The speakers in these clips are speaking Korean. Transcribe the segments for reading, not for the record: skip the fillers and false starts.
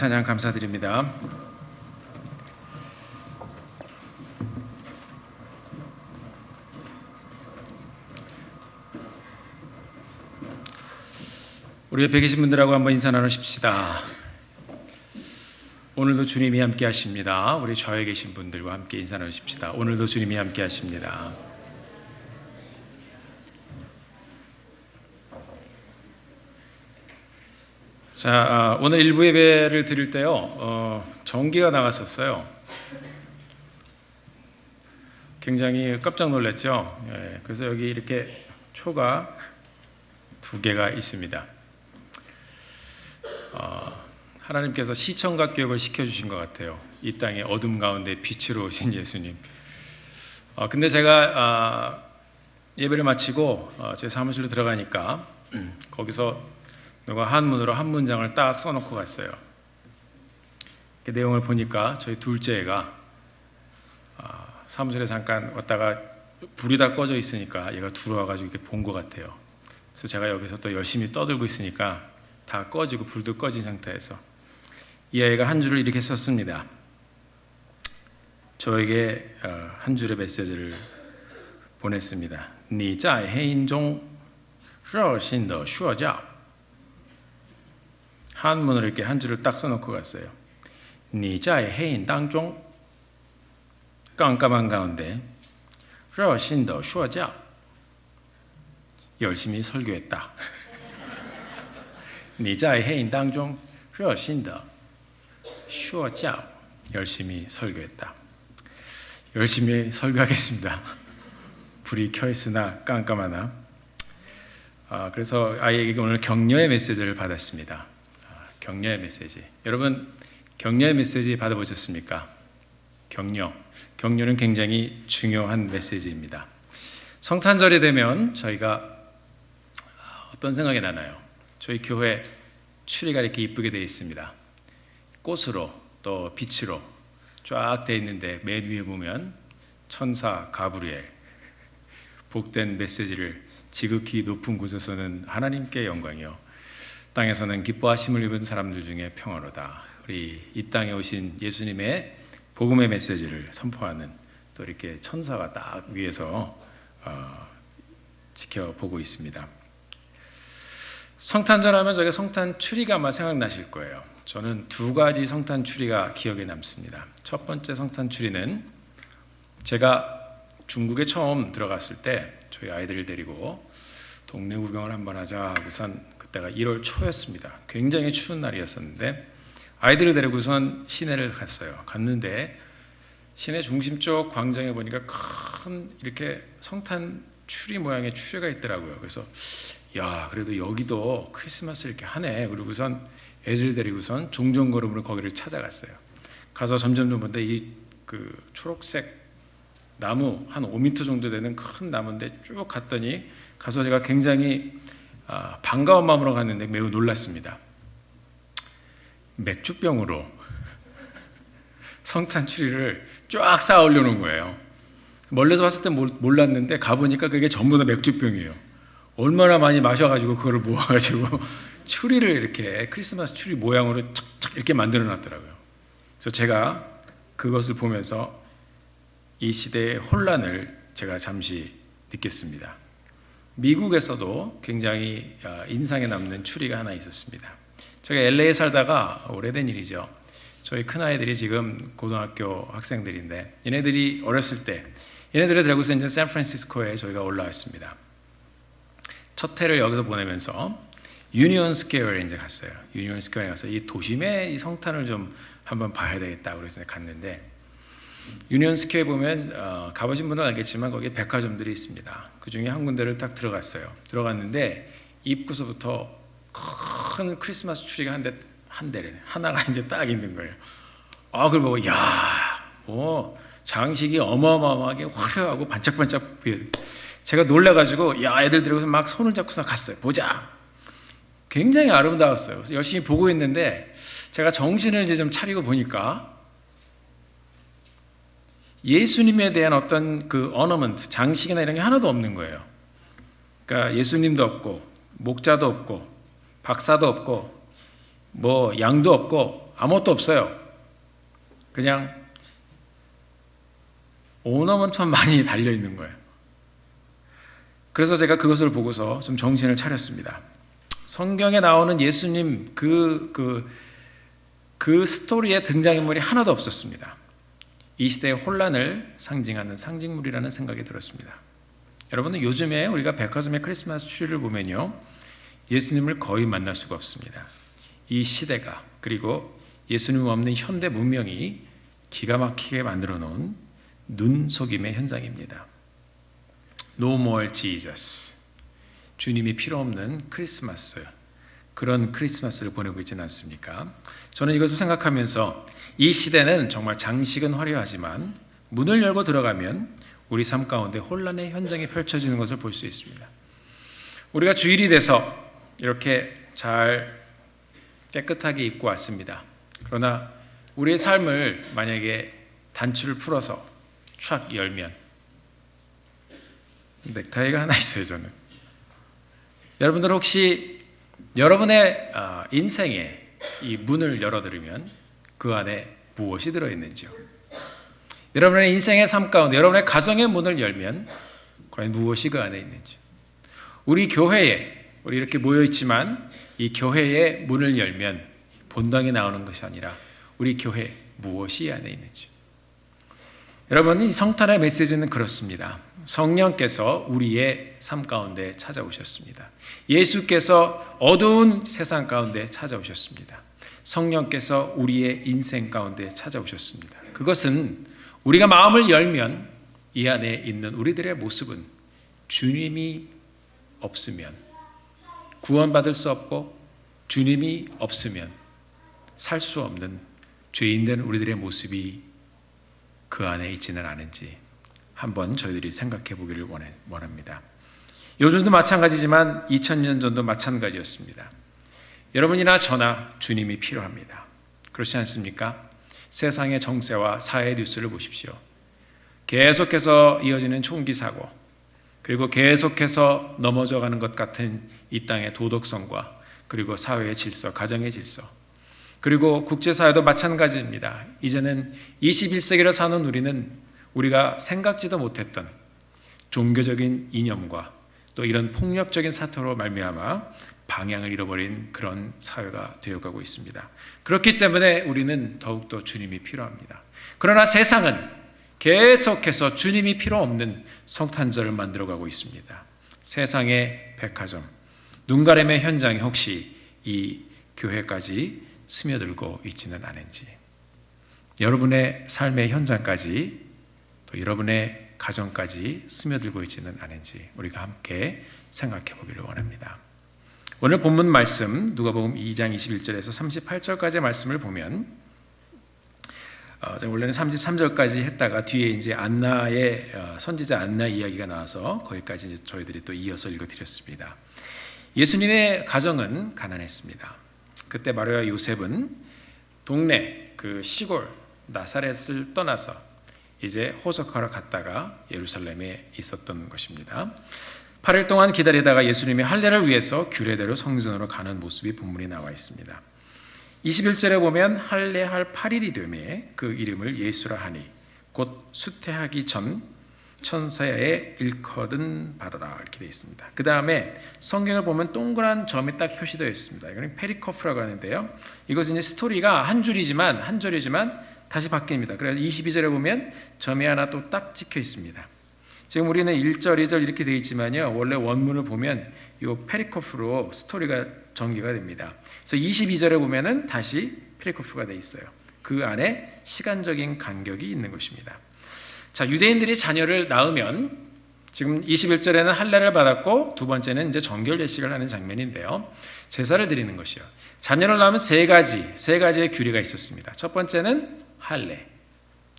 찬양 감사드립니다. 우리 옆에 계신 분들하고 한번 인사 나누십시다. 오늘도 주님이 함께 하십니다. 우리 좌우에 계신 분들과 함께 인사 나누십시다. 오늘도 주님이 함께 하십니다. 자, 오늘 일부 예배를 드릴 때요, 전기가 나갔었어요. 굉장히 깜짝 놀랐죠. 그래서 여기 이렇게 초가 2개가 있습니다. 하나님께서 시청각 교육을 시켜주신 것 같아요. 이 땅의 어둠 가운데 빛으로 오신 예수님. 근데 제가 예배를 마치고 제 사무실로 들어가니까 거기서 누가 한문으로 한 문장을 딱 써놓고 갔어요. 그 내용을 보니까 저희 둘째 애가 사무실에 잠깐 왔다가 불이 다 꺼져 있으니까 얘가 들어와가지고 이렇게 본 것 같아요. 그래서 제가 여기서 또 열심히 떠들고 있으니까 다 꺼지고 불도 꺼진 상태에서 이 아이가 한 줄을 이렇게 썼습니다. 저에게 한 줄의 메시지를 보냈습니다. 你在黑暗中热心地睡觉. 한문으로 이렇게 한 줄을 딱 써놓고 갔어요. 你在黑暗当中 깜깜한 가운데 热心地睡觉 열심히 설교했다. 你在黑暗当中热心地睡觉 열심히 설교했다. 열심히 설교하겠습니다. 불이 켜있으나 깜깜하나. 그래서 아이에게 오늘 격려의 메시지를 받았습니다. 격려의 메시지. 여러분 격려의 메시지 받아보셨습니까? 격려는 굉장히 중요한 메시지입니다. 성탄절이 되면 저희가 어떤 생각이 나나요? 저희 교회 추리가 이렇게 이쁘게 되어 있습니다. 꽃으로 또 빛으로 쫙 되어 있는데 맨 위에 보면 천사 가브리엘, 복된 메시지를 지극히 높은 곳에서는 하나님께 영광이요 땅에서는 기뻐하심을 입은 사람들 중에 평화로다. 우리 이 땅에 오신 예수님의 복음의 메시지를 선포하는 또 이렇게 천사가 딱 위에서 지켜보고 있습니다. 성탄절 하면 저게 성탄 추리가 아마 생각나실 거예요. 저는 2가지 성탄 추리가 기억에 남습니다. 첫 번째 성탄 추리는 제가 중국에 처음 들어갔을 때 저희 아이들을 데리고 동네 구경을 한번 하자 하고선 그때가 1월 초였습니다. 굉장히 추운 날이었었는데 아이들을 데리고선 시내를 갔어요. 갔는데 시내 중심 쪽 광장에 보니까 큰 이렇게 성탄 추리 모양의 추리가 있더라고요. 그래서 야, 그래도 여기도 크리스마스 이렇게 하네. 그리고선 애들 데리고선 종종걸음으로 거기를 찾아갔어요. 가서 점점 보는데 이 초록색 나무 한 5m 정도 되는 큰 나무인데 쭉 갔더니 가서 제가 굉장히 반가운 마음으로 갔는데 매우 놀랐습니다. 맥주병으로 성탄 추리를 쫙 쌓아 올려놓은 거예요. 멀리서 봤을 때 몰랐는데 가보니까 그게 전부 다 맥주병이에요. 얼마나 많이 마셔가지고 그거를 모아가지고 추리를 이렇게 크리스마스 추리 모양으로 착착 이렇게 만들어 놨더라고요. 그래서 제가 그것을 보면서 이 시대의 혼란을 제가 잠시 느꼈습니다. 미국에서도 굉장히 인상에 남는 추리가 하나 있었습니다. 제가 LA에 살다가 오래된 일이죠. 저희 큰아이들이 지금 고등학교 학생들인데 얘네들이 어렸을 때 얘네들을 데리고서 이제 샌프란시스코에 저희가 올라왔습니다. 첫 해를 여기서 보내면서 유니온 스퀘어에 이제 갔어요. 유니온 스퀘어에 가서 이 도심의 이 성탄을 좀 한번 봐야 되겠다 그래서 갔는데 유니온 스퀘어에 보면 가보신 분들은 알겠지만 거기에 백화점들이 있습니다. 그 중에 한 군데를 딱 들어갔어요. 들어갔는데 입구서부터 큰 크리스마스 추리가 하나가 이제 딱 있는 거예요. 그걸 보고 뭐 장식이 어마어마하게 화려하고 반짝반짝 보여요. 제가 놀라가지고 애들 데리고서 막 손을 잡고서 갔어요. 보자. 굉장히 아름다웠어요. 그래서 열심히 보고 있는데 제가 정신을 이제 좀 차리고 보니까 예수님에 대한 어떤 그 어너먼트, 장식이나 이런 게 하나도 없는 거예요. 그러니까 예수님도 없고 목자도 없고 박사도 없고 뭐 양도 없고 아무것도 없어요. 그냥 오너먼트만 많이 달려있는 거예요. 그래서 제가 그것을 보고서 좀 정신을 차렸습니다. 성경에 나오는 예수님 그 스토리에 등장인물이 하나도 없었습니다. 이 시대의 혼란을 상징하는 상징물이라는 생각이 들었습니다. 여러분은 요즘에 우리가 백화점의 크리스마스 트리를 보면요, 예수님을 거의 만날 수가 없습니다. 이 시대가, 그리고 예수님 없는 현대 문명이 기가 막히게 만들어 놓은 눈속임의 현장입니다. No more Jesus. 주님이 필요 없는 크리스마스, 그런 크리스마스를 보내고 있지는 않습니까? 저는 이것을 생각하면서 이 시대는 정말 장식은 화려하지만 문을 열고 들어가면 우리 삶 가운데 혼란의 현장이 펼쳐지는 것을 볼 수 있습니다. 우리가 주일이 돼서 이렇게 잘 깨끗하게 입고 왔습니다. 그러나 우리의 삶을 만약에 단추를 풀어서 촥 열면 넥타이가 하나 있어요. 저는 여러분들 혹시 여러분의 인생에 이 문을 열어드리면 그 안에 무엇이 들어있는지요? 여러분의 인생의 삶 가운데 여러분의 가정의 문을 열면 과연 무엇이 그 안에 있는지, 우리 교회에 우리 이렇게 모여있지만 이 교회의 문을 열면 본당이 나오는 것이 아니라 우리 교회 무엇이 안에 있는지. 여러분, 이 성탄의 메시지는 그렇습니다. 성령께서 우리의 삶 가운데 찾아오셨습니다. 예수께서 어두운 세상 가운데 찾아오셨습니다. 성령께서 우리의 인생 가운데 찾아오셨습니다. 그것은 우리가 마음을 열면 이 안에 있는 우리들의 모습은 주님이 없으면 구원받을 수 없고, 주님이 없으면 살 수 없는 죄인된 우리들의 모습이 그 안에 있지는 않은지 한번 저희들이 생각해 보기를 원합니다. 요즘도 마찬가지지만 2000년 전도 마찬가지였습니다. 여러분이나 저나 주님이 필요합니다. 그렇지 않습니까? 세상의 정세와 사회 뉴스를 보십시오. 계속해서 이어지는 총기 사고, 그리고 계속해서 넘어져가는 것 같은 이 땅의 도덕성과, 그리고 사회의 질서, 가정의 질서, 그리고 국제사회도 마찬가지입니다. 이제는 21세기를 사는 우리는 우리가 생각지도 못했던 종교적인 이념과 또 이런 폭력적인 사태로 말미암아 방향을 잃어버린 그런 사회가 되어가고 있습니다. 그렇기 때문에 우리는 더욱더 주님이 필요합니다. 그러나 세상은 계속해서 주님이 필요 없는 성탄절을 만들어가고 있습니다. 세상의 백화점, 눈가림의 현장에 혹시 이 교회까지 스며들고 있지는 않은지, 여러분의 삶의 현장까지, 또 여러분의 가정까지 스며들고 있지는 않은지 우리가 함께 생각해 보기를 원합니다. 오늘 본문 말씀 누가복음 2장 21절에서 38절까지의 말씀을 보면, 원래는 33절까지 했다가 뒤에 이제 안나의 선지자 안나 이야기가 나와서 거기까지 이제 저희들이 또 이어서 읽어드렸습니다. 예수님의 가정은 가난했습니다. 그때 마리아와 요셉은 동네 그 시골 나사렛을 떠나서 이제 호적하러 갔다가 예루살렘에 있었던 것입니다. 8일 동안 기다리다가 예수님이 할례를 위해서 규례대로 성전으로 가는 모습이 본문에 나와 있습니다. 21절에 보면 할례할 8일이 되매 그 이름을 예수라 하니 곧 수태하기 전 천사의 일컬은 바라라, 이렇게 되어 있습니다. 그 다음에 성경을 보면 동그란 점이 딱 표시되어 있습니다. 이거는 페리코프라고 하는데요, 이것은 이제 스토리가 한 절이지만 다시 바뀝니다. 그래서 22절에 보면 점이 하나 또 딱 찍혀 있습니다. 지금 우리는 1절, 2절 이렇게 되어 있지만요, 원래 원문을 보면 이 페리코프로 스토리가 전개가 됩니다. 그래서 22절에 보면은 다시 페리코프가 되어 있어요. 그 안에 시간적인 간격이 있는 것입니다. 자, 유대인들이 자녀를 낳으면 지금 21절에는 할례를 받았고, 두 번째는 이제 정결 예식을 하는 장면인데요, 제사를 드리는 것이요. 자녀를 낳으면 세 가지의 규례가 있었습니다. 첫 번째는 할례,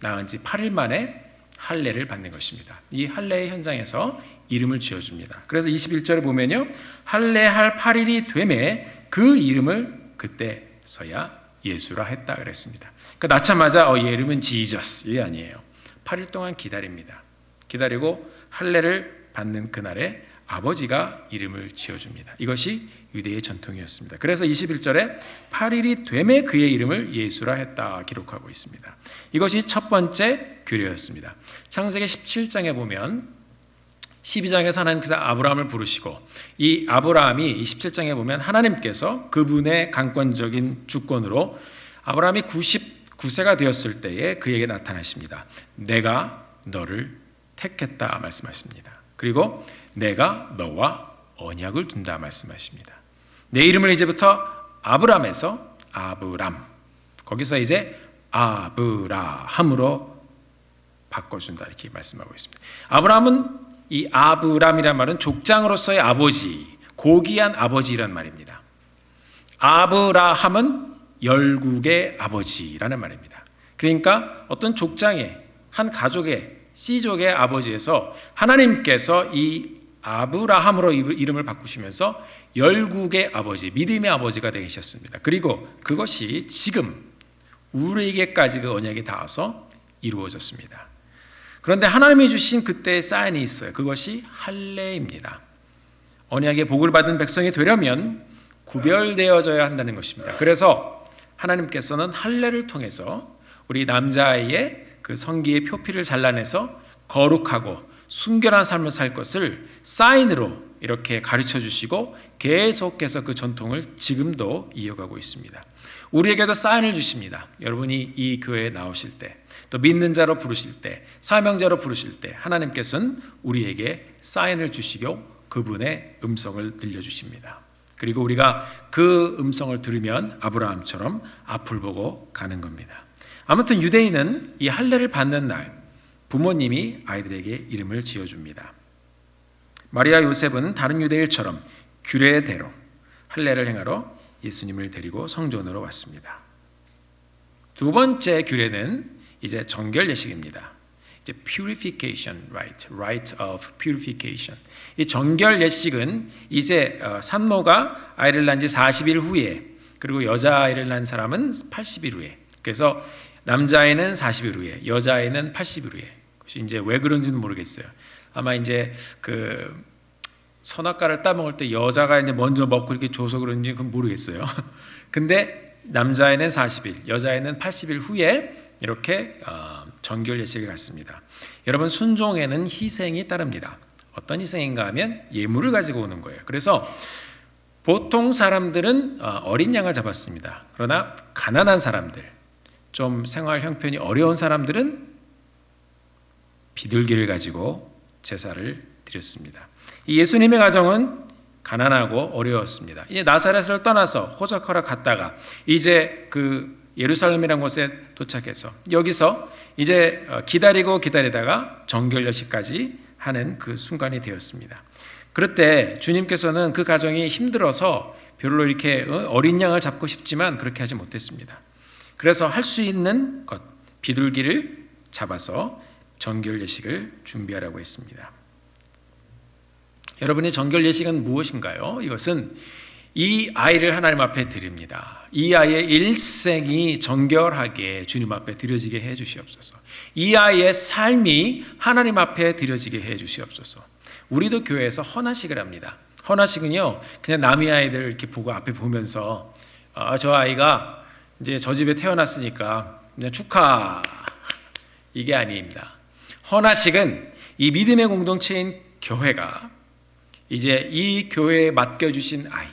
낳은 지 8일 만에 할례를 받는 것입니다. 이 할례의 현장에서 이름을 지어줍니다. 그래서 21절에 보면요, 할례할 8일이 되매 그 이름을 그때서야 예수라 했다 그랬습니다. 그러니까 낳자마자 얘 이름은 지저스, 이게 아니에요. 8일 동안 기다립니다. 기다리고 할례를 받는 그날에 아버지가 이름을 지어줍니다. 이것이 유대의 전통이었습니다. 그래서 21절에 8일이 되매 그의 이름을 예수라 했다 기록하고 있습니다. 이것이 첫 번째 규례였습니다. 창세기 17장에 보면 12장에서 하나님께서 아브라함을 부르시고 이 아브라함이 27장에 보면 하나님께서 그분의 강권적인 주권으로 아브라함이 99세가 되었을 때에 그에게 나타나십니다. 내가 너를 택했다 말씀하십니다. 그리고 내가 너와 언약을 둔다 말씀하십니다. 내 이름을 이제부터 아브람에서 아브람, 거기서 이제 아브라함으로 바꿔준다 이렇게 말씀하고 있습니다. 아브라함은 이 아브람이란 말은 족장으로서의 아버지, 고귀한 아버지란 말입니다. 아브라함은 열국의 아버지라는 말입니다. 그러니까 어떤 족장의 한 가족의 C족의 아버지에서 하나님께서 이 아브라함으로 이름을 바꾸시면서 열국의 아버지, 믿음의 아버지가 되셨습니다. 그리고 그것이 지금 우리에게까지 그 언약이 닿아서 이루어졌습니다. 그런데 하나님이 주신 그때의 사인이 있어요. 그것이 할례입니다. 언약의 복을 받은 백성이 되려면 구별되어져야 한다는 것입니다. 그래서 하나님께서는 할례를 통해서 우리 남자아이의 그 성기의 표피를 잘라내서 거룩하고 순결한 삶을 살 것을 사인으로 이렇게 가르쳐 주시고 계속해서 그 전통을 지금도 이어가고 있습니다. 우리에게도 사인을 주십니다. 여러분이 이 교회에 나오실 때, 또 믿는 자로 부르실 때, 사명자로 부르실 때 하나님께서는 우리에게 사인을 주시고 그분의 음성을 들려주십니다. 그리고 우리가 그 음성을 들으면 아브라함처럼 앞을 보고 가는 겁니다. 아무튼 유대인은 이 할례를 받는 날 부모님이 아이들에게 이름을 지어줍니다. 마리아 요셉은 다른 유대인처럼 규례대로 할례를 행하러 예수님을 데리고 성전으로 왔습니다. 두 번째 규례는 이제 정결 예식입니다. 이제 purification rite of purification. 이 정결 예식은 이제 산모가 아이를 낳은 지 40일 후에, 그리고 여자아이를 낳은 사람은 80일 후에, 그래서 남자아이는 40일 후에, 여자아이는 80일 후에. 그것이 이제 왜 그런지는 모르겠어요. 아마 이제 그 선악과를 따먹을 때 여자가 이제 먼저 먹고 이렇게 줘서 그런지 그건 모르겠어요. 근데 남자아이는 40일, 여자아이는 80일 후에 이렇게 정결 예식을 갖습니다. 여러분, 순종에는 희생이 따릅니다. 어떤 희생인가 하면 예물을 가지고 오는 거예요. 그래서 보통 사람들은 어린 양을 잡았습니다. 그러나 가난한 사람들, 좀 생활 형편이 어려운 사람들은 비둘기를 가지고 제사를 드렸습니다. 이 예수님의 가정은 가난하고 어려웠습니다. 이제 나사렛을 떠나서 호적하러 갔다가 이제 그 예루살렘이라는 곳에 도착해서 여기서 이제 기다리다가 정결여식까지 하는 그 순간이 되었습니다. 그럴 때 주님께서는 그 가정이 힘들어서 별로 이렇게 어린 양을 잡고 싶지만 그렇게 하지 못했습니다. 그래서 할 수 있는 것, 비둘기를 잡아서 정결예식을 준비하라고 했습니다. 여러분의 정결예식은 무엇인가요? 이것은 이 아이를 하나님 앞에 드립니다. 이 아이의 일생이 정결하게 주님 앞에 드려지게 해 주시옵소서. 이 아이의 삶이 하나님 앞에 드려지게 해 주시옵소서. 우리도 교회에서 헌화식을 합니다. 헌화식은요, 그냥 남의 아이들 이렇게 보고 앞에 보면서 저 아이가 이제 저 집에 태어났으니까 그냥 축하, 이게 아닙니다. 헌화식은 이 믿음의 공동체인 교회가 이제 이 교회에 맡겨주신 아이,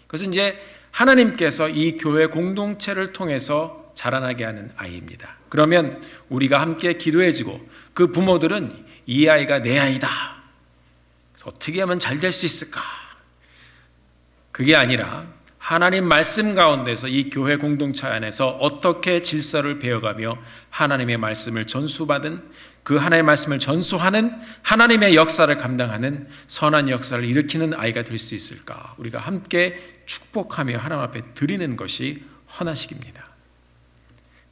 그것은 이제 하나님께서 이 교회 공동체를 통해서 자라나게 하는 아이입니다. 그러면 우리가 함께 기도해주고 그 부모들은 이 아이가 내 아이다, 그래서 어떻게 하면 잘 될 수 있을까? 그게 아니라 하나님 말씀 가운데서 이 교회 공동체 안에서 어떻게 질서를 배워가며 하나님의 말씀을 전수받은, 그 하나님의 말씀을 전수하는 하나님의 역사를 감당하는 선한 역사를 일으키는 아이가 될 수 있을까? 우리가 함께 축복하며 하나님 앞에 드리는 것이 헌화식입니다.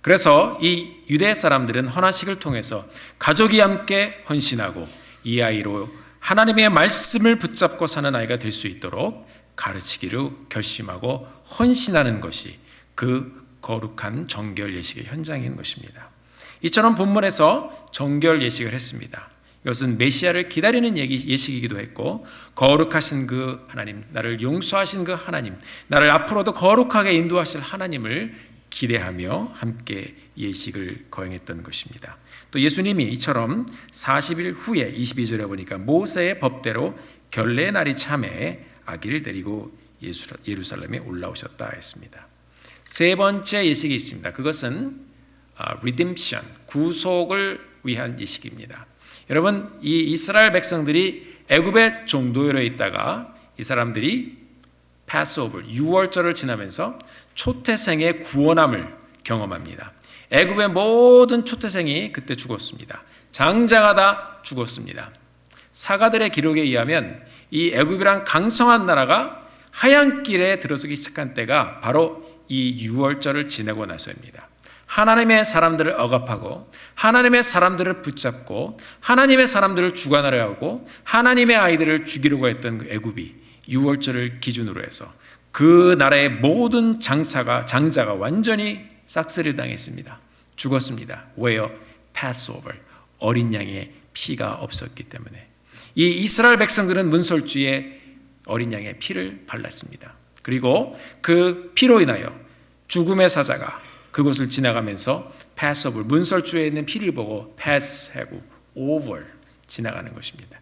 그래서 이 유대 사람들은 헌화식을 통해서 가족이 함께 헌신하고 이 아이로 하나님의 말씀을 붙잡고 사는 아이가 될 수 있도록 가르치기로 결심하고 헌신하는 것이 그 거룩한 정결 예식의 현장인 것입니다. 이처럼 본문에서 정결 예식을 했습니다. 이것은 메시아를 기다리는 예식이기도 했고, 거룩하신 그 하나님, 나를 용서하신 그 하나님, 나를 앞으로도 거룩하게 인도하실 하나님을 기대하며 함께 예식을 거행했던 것입니다. 또 예수님이 이처럼 40일 후에 22절에 보니까 모세의 법대로 결례의 날이 참에 아기를 데리고 예루살렘에 올라오셨다 했습니다. 세 번째 예식이 있습니다. 그것은 redemption, 구속을 위한 예식입니다. 여러분, 이 이스라엘 백성들이 애굽의 종노예로 있다가 이 사람들이 패스오버, 유월절을 지나면서 초태생의 구원함을 경험합니다. 애굽의 모든 초태생이 그때 죽었습니다. 장자가 다 죽었습니다. 사가들의 기록에 의하면 이 애굽이란 강성한 나라가 하얀길에 들어서기 시작한 때가 바로 이 유월절을 지내고 나서입니다. 하나님의 사람들을 억압하고 하나님의 사람들을 붙잡고 하나님의 사람들을 주관하려 하고 하나님의 아이들을 죽이려고 했던 그 애굽이 유월절을 기준으로 해서 그 나라의 모든 장자가 완전히 싹쓸이를 당했습니다. 죽었습니다. 왜요? 패스오버, 어린 양의 피가 없었기 때문에. 이 이스라엘 백성들은 문설주에 어린 양의 피를 발랐습니다. 그리고 그 피로 인하여 죽음의 사자가 그곳을 지나가면서 패스오버, 문설주에 있는 피를 보고 패스하고 오버 지나가는 것입니다.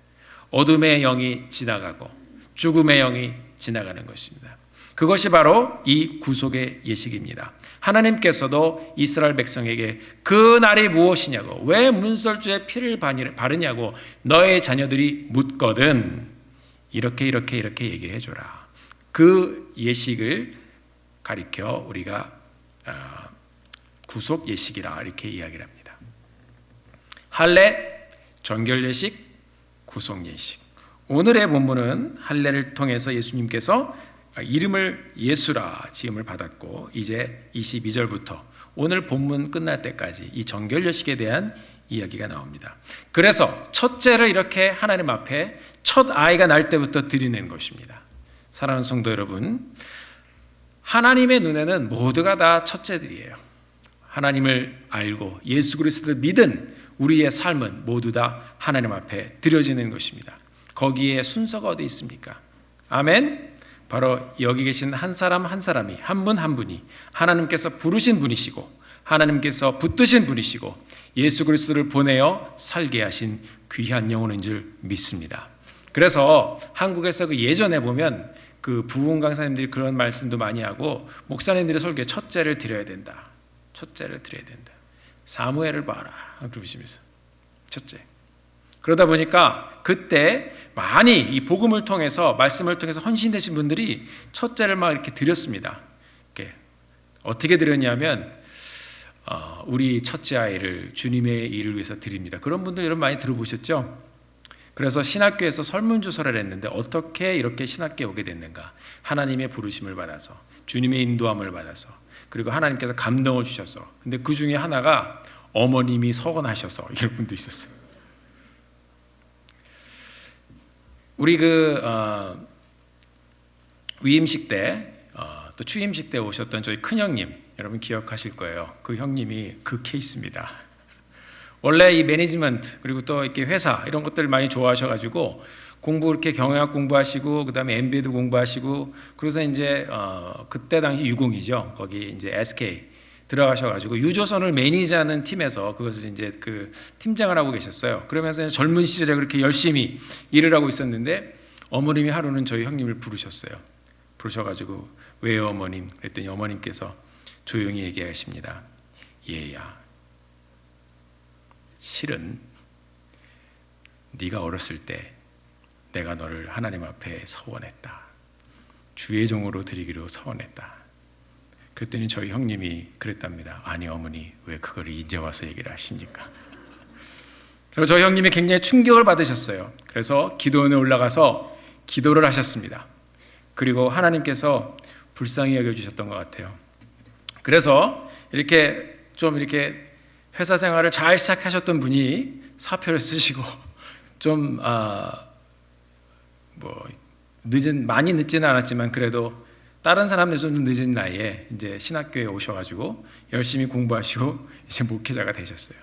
어둠의 영이 지나가고 죽음의 영이 지나가는 것입니다. 그것이 바로 이 구속의 예식입니다. 하나님께서도 이스라엘 백성에게 그 날이 무엇이냐고, 왜 문설주에 피를 바르냐고 너의 자녀들이 묻거든 이렇게 얘기해 줘라. 그 예식을 가리켜 우리가 구속 예식이라 이렇게 이야기를 합니다. 할례, 정결 예식, 구속 예식. 오늘의 본문은 할례를 통해서 예수님께서 이름을 예수라 지음을 받았고, 이제 22절부터 오늘 본문 끝날 때까지 이 정결 예식에 대한 이야기가 나옵니다. 그래서 첫째를 이렇게 하나님 앞에 첫 아이가 날 때부터 드리는 것입니다. 사랑하는 성도 여러분, 하나님의 눈에는 모두가 다 첫째들이에요. 하나님을 알고 예수 그리스도를 믿은 우리의 삶은 모두 다 하나님 앞에 드려지는 것입니다. 거기에 순서가 어디 있습니까? 아멘. 바로 여기 계신 한 사람 한 사람이, 한 분 한 분이 하나님께서 부르신 분이시고 하나님께서 붙드신 분이시고 예수 그리스도를 보내어 살게 하신 귀한 영혼인 줄 믿습니다. 그래서 한국에서 그 예전에 보면 그 부흥 강사님들이 그런 말씀도 많이 하고, 목사님들의 설교에 첫째를 드려야 된다. 첫째를 드려야 된다. 사무엘을 봐라. 그러시면서 첫째. 그러다 보니까 그때 많이 이 복음을 통해서, 말씀을 통해서 헌신되신 분들이 첫째를 막 이렇게 드렸습니다. 이렇게 어떻게 드렸냐면 우리 첫째 아이를 주님의 일을 위해서 드립니다. 그런 분들 여러분 많이 들어보셨죠? 그래서 신학교에서 설문조사를 했는데 어떻게 이렇게 이렇게 오게 됐는가? 하나님의 부르심을 받아서, 주님의 인도함을 받아서, 그리고 하나님께서 감동을 주셔서. 근데 그 중에 하나가 어머님이 서건하셔서, 이런 분도 있었어요. 우리 위임식 때, 또 취임식 때 오셨던 저희 큰형님, 여러분 기억하실 거예요. 그 형님이 그 케이스입니다. 원래 이 매니지먼트, 그리고 또 이렇게 회사 이런 것들 많이 좋아하셔가지고 공부 이렇게 경영학 공부하시고, 그 다음에 MBA도 공부하시고, 그래서 이제 그때 당시 유공이죠. 거기 이제 SK 들어가셔가지고 유조선을 매니지하는 팀에서 그것을 이제 그 팀장을 하고 계셨어요. 그러면서 젊은 시절에 그렇게 열심히 일을 하고 있었는데 어머님이 하루는 저희 형님을 부르셔가지고 왜요 어머님? 그랬더니 어머님께서 조용히 얘기하십니다. 얘야, 실은 네가 어렸을 때 내가 너를 하나님 앞에 서원했다. 주의 종으로 드리기로 서원했다. 그랬더니 저희 형님이 그랬답니다. 아니 어머니, 왜 그걸 이제 와서 얘기를 하십니까? 그리고 저희 형님이 굉장히 충격을 받으셨어요. 그래서 기도원에 올라가서 기도를 하셨습니다. 그리고 하나님께서 불쌍히 여겨주셨던 것 같아요. 그래서 이렇게 좀 이렇게 회사 생활을 잘 시작하셨던 분이 사표를 쓰시고 좀 많이 늦지는 않았지만 그래도 다른 사람들 좀 늦은 나이에 이제 신학교에 오셔가지고 열심히 공부하시고 이제 목회자가 되셨어요.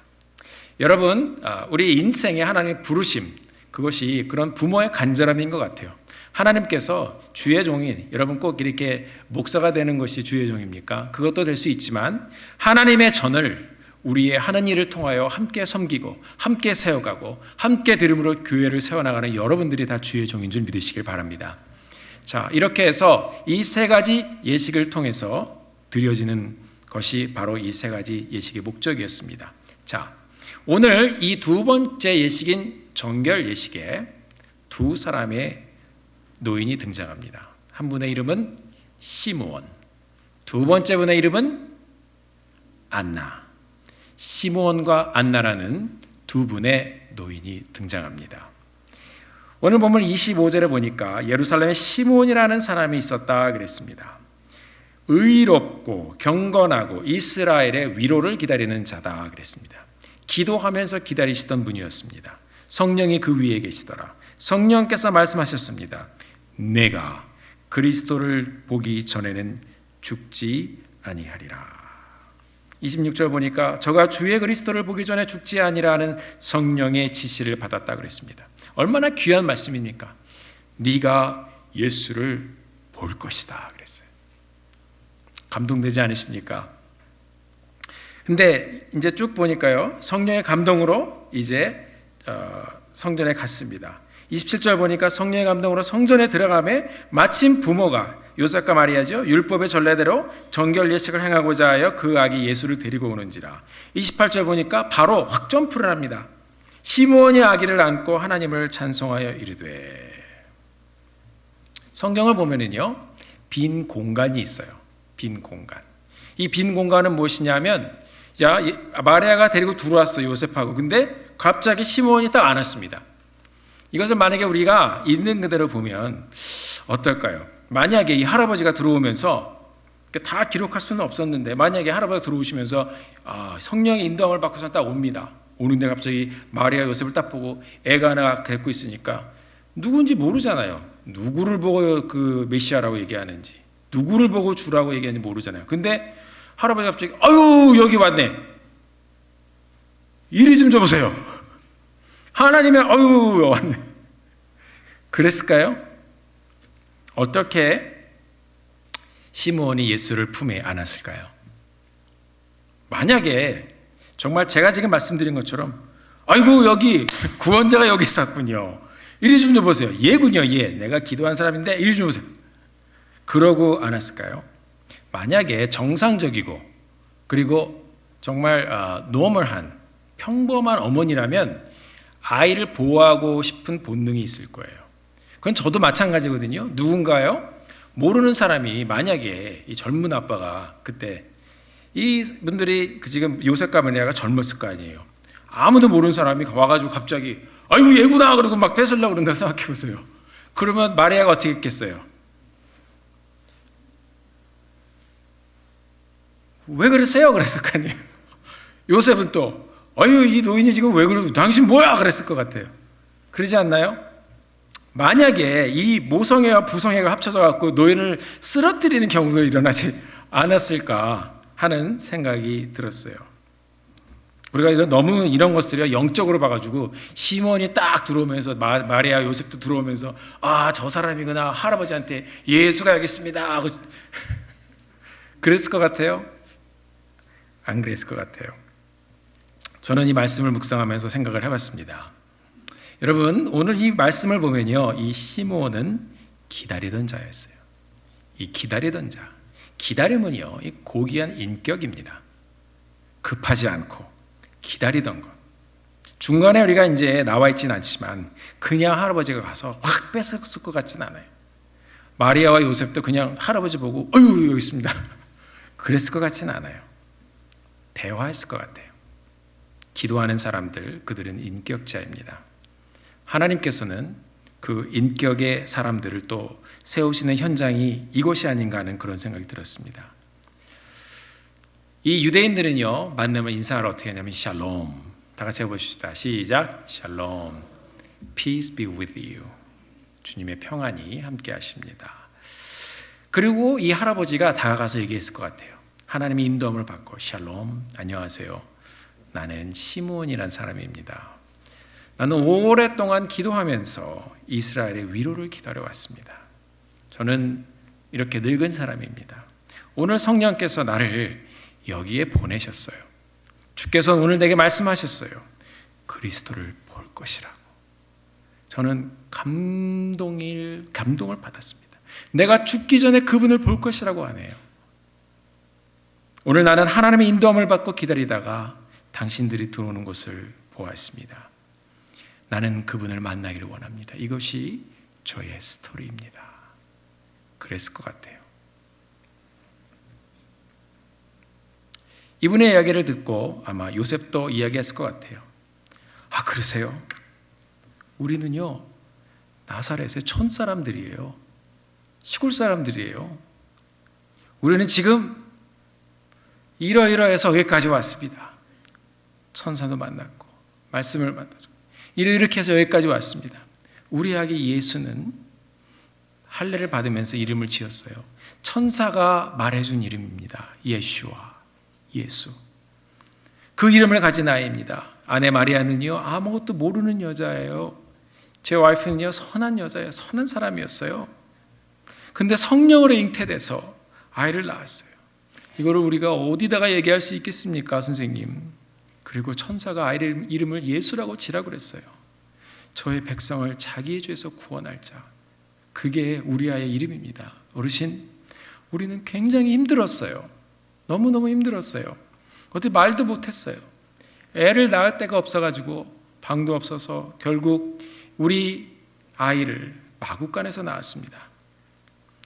여러분, 우리 인생의 하나님의 부르심, 그것이 그런 부모의 간절함인 것 같아요. 하나님께서 주의 종인, 여러분 꼭 이렇게 목사가 되는 것이 주의 종입니까? 그것도 될 수 있지만 하나님의 전을 우리의 하는 일을 통하여 함께 섬기고 함께 세워가고 함께 들음으로 교회를 세워나가는 여러분들이 다 주의 종인 줄 믿으시길 바랍니다. 자, 이렇게 해서 이 세 가지 예식을 통해서 드려지는 것이 바로 이 세 가지 예식의 목적이었습니다. 자, 오늘 이 두 번째 예식인 정결 예식에 두 사람의 노인이 등장합니다. 한 분의 이름은 시므온, 두 번째 분의 이름은 안나. 시므온과 안나라는 두 분의 노인이 등장합니다. 오늘 본문 25절에 보니까 예루살렘에 시므온이라는 사람이 있었다 그랬습니다. 의롭고 경건하고 이스라엘의 위로를 기다리는 자다 그랬습니다. 기도하면서 기다리시던 분이었습니다. 성령이 그 위에 계시더라. 성령께서 말씀하셨습니다. 내가 그리스도를 보기 전에는 죽지 아니하리라. 26절 보니까 저가 주의 그리스도를 보기 전에 죽지 아니라는 성령의 지시를 받았다 그랬습니다. 얼마나 귀한 말씀입니까? 네가 예수를 볼 것이다 그랬어요. 감동되지 않으십니까? 근데 이제 쭉 보니까요, 성령의 감동으로 이제 성전에 갔습니다. 27절 보니까 성령의 감동으로 성전에 들어가매 마침 부모가 요셉과 마리아죠, 율법의 전례대로 정결 예식을 행하고자 하여 그 아기 예수를 데리고 오는지라. 28절 보니까 바로 확 점프를 합니다. 시므온이 아기를 안고 하나님을 찬송하여 이르되. 성경을 보면은요, 빈 공간이 있어요. 빈 공간. 이 빈 공간은 무엇이냐면, 자, 마리아가 데리고 들어왔어요, 요셉하고. 근데 갑자기 시므온이 딱 안 왔습니다. 이것을 만약에 우리가 있는 그대로 보면 어떨까요? 만약에 이 할아버지가 들어오면서, 다 기록할 수는 없었는데, 만약에 할아버지가 들어오시면서 성령의 인도함을 받고서 딱 옵니다. 오는데 갑자기 마리아 요셉을 딱 보고 애가 하나 데리고 있으니까 누군지 모르잖아요. 누구를 보고 그 메시아라고 얘기하는지, 누구를 보고 주라고 얘기하는지 모르잖아요. 근데 할아버지가 갑자기 아유 여기 왔네, 이리 좀 줘보세요. 하나님의 아유 왔네. 그랬을까요? 어떻게 시므온이 예수를 품에 안았을까요? 만약에 정말 제가 지금 말씀드린 것처럼 아이고 여기 구원자가 여기 있었군요, 이리 좀 줘보세요. 얘군요, 얘. 내가 기도한 사람인데 이리 좀 보세요. 그러고 안았을까요? 만약에 정상적이고 그리고 정말 노멀한 평범한 어머니라면 아이를 보호하고 싶은 본능이 있을 거예요. 그건 저도 마찬가지거든요. 누군가요? 모르는 사람이 만약에 이 젊은 아빠가 그때 이 분들이 지금 요셉과 마리아가 젊었을 거 아니에요. 아무도 모르는 사람이 와가지고 갑자기 아이고 얘구나 그러고 막 뺏으려고 그런다 생각해 보세요. 그러면 마리아가 어떻게 했겠어요? 왜 그러세요? 그랬을 거 아니에요. 요셉은 또 아유 이 노인이 지금 왜 그러고 당신 뭐야? 그랬을 것 같아요. 그러지 않나요? 만약에 이 모성애와 부성애가 합쳐져 갖고 노인을 쓰러뜨리는 경우도 일어나지 않았을까 하는 생각이 들었어요. 우리가 이거 너무 이런 것들이 영적으로 봐가지고 시몬이 딱 들어오면서 마리아 요셉도 들어오면서 아 저 사람이구나, 할아버지한테 예수가 여기 있습니다 하고 그랬을 것 같아요? 안 그랬을 것 같아요. 저는 이 말씀을 묵상하면서 생각을 해봤습니다. 여러분, 오늘 이 말씀을 보면요, 이 시므온은 기다리던 자였어요. 이 기다리던 자, 기다림은요, 이 고귀한 인격입니다. 급하지 않고 기다리던 것. 중간에 우리가 이제 나와 있지는 않지만 그냥 할아버지가 가서 확 뺏었을 것 같지는 않아요. 마리아와 요셉도 그냥 할아버지 보고 어휴 여기 있습니다 그랬을 것 같지는 않아요. 대화했을 것 같아요. 기도하는 사람들, 그들은 인격자입니다. 하나님께서는 그 인격의 사람들을 또 세우시는 현장이 이곳이 아닌가 하는 그런 생각이 들었습니다. 이 유대인들은요, 만나면 인사를 어떻게 하냐면 샬롬. 다 같이 해보십시다. 시작. 샬롬. Peace be with you. 주님의 평안이 함께 하십니다. 그리고 이 할아버지가 다가가서 얘기했을 것 같아요. 하나님의 인도함을 받고 샬롬, 안녕하세요. 나는 시므온이란 사람입니다. 나는 오랫동안 기도하면서 이스라엘의 위로를 기다려왔습니다. 저는 이렇게 늙은 사람입니다. 오늘 성령께서 나를 여기에 보내셨어요. 주께서 오늘 내게 말씀하셨어요. 그리스도를 볼 것이라고. 저는 감동을 받았습니다. 내가 죽기 전에 그분을 볼 것이라고 하네요. 오늘 나는 하나님의 인도함을 받고 기다리다가 당신들이 들어오는 것을 보았습니다. 나는 그분을 만나기를 원합니다. 이것이 저의 스토리입니다. 그랬을 것 같아요. 이분의 이야기를 듣고 아마 요셉도 이야기했을 것 같아요. 아, 그러세요? 우리는요, 나사렛의 촌 사람들이에요. 시골 사람들이에요. 우리는 지금 이러이러해서 여기까지 왔습니다. 천사도 만났고 말씀을 만나고 이렇게 해서 여기까지 왔습니다. 우리 아기 예수는 할례를 받으면서 이름을 지었어요. 천사가 말해준 이름입니다. 예슈아, 예수. 그 이름을 가진 아이입니다. 아내 마리아는요, 아무것도 모르는 여자예요. 제 와이프는요, 선한 여자예요. 선한 사람이었어요. 근데 성령으로 잉태돼서 아이를 낳았어요. 이거를 우리가 어디다가 얘기할 수 있겠습니까, 선생님? 그리고 천사가 아이 이름을 예수라고 지라고 그랬어요. 저의 백성을 자기의 죄에서 구원할 자. 그게 우리 아이의 이름입니다. 어르신, 우리는 굉장히 힘들었어요. 너무너무 힘들었어요. 어떻게 말도 못했어요. 애를 낳을 데가 없어가지고 방도 없어서 결국 우리 아이를 마구간에서 낳았습니다.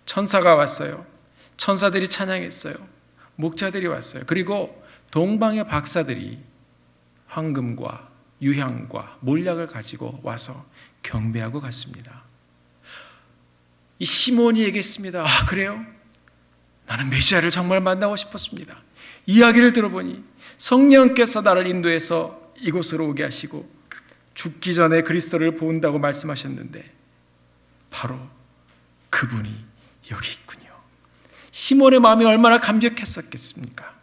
천사가 왔어요. 천사들이 찬양했어요. 목자들이 왔어요. 그리고 동방의 박사들이 황금과 유향과 몰약을 가지고 와서 경배하고 갔습니다. 이 시몬이 얘기했습니다. 아, 그래요? 나는 메시아를 정말 만나고 싶었습니다. 이야기를 들어보니 성령께서 나를 인도해서 이곳으로 오게 하시고 죽기 전에 그리스도를 본다고 말씀하셨는데 바로 그분이 여기 있군요. 시몬의 마음이 얼마나 감격했었겠습니까?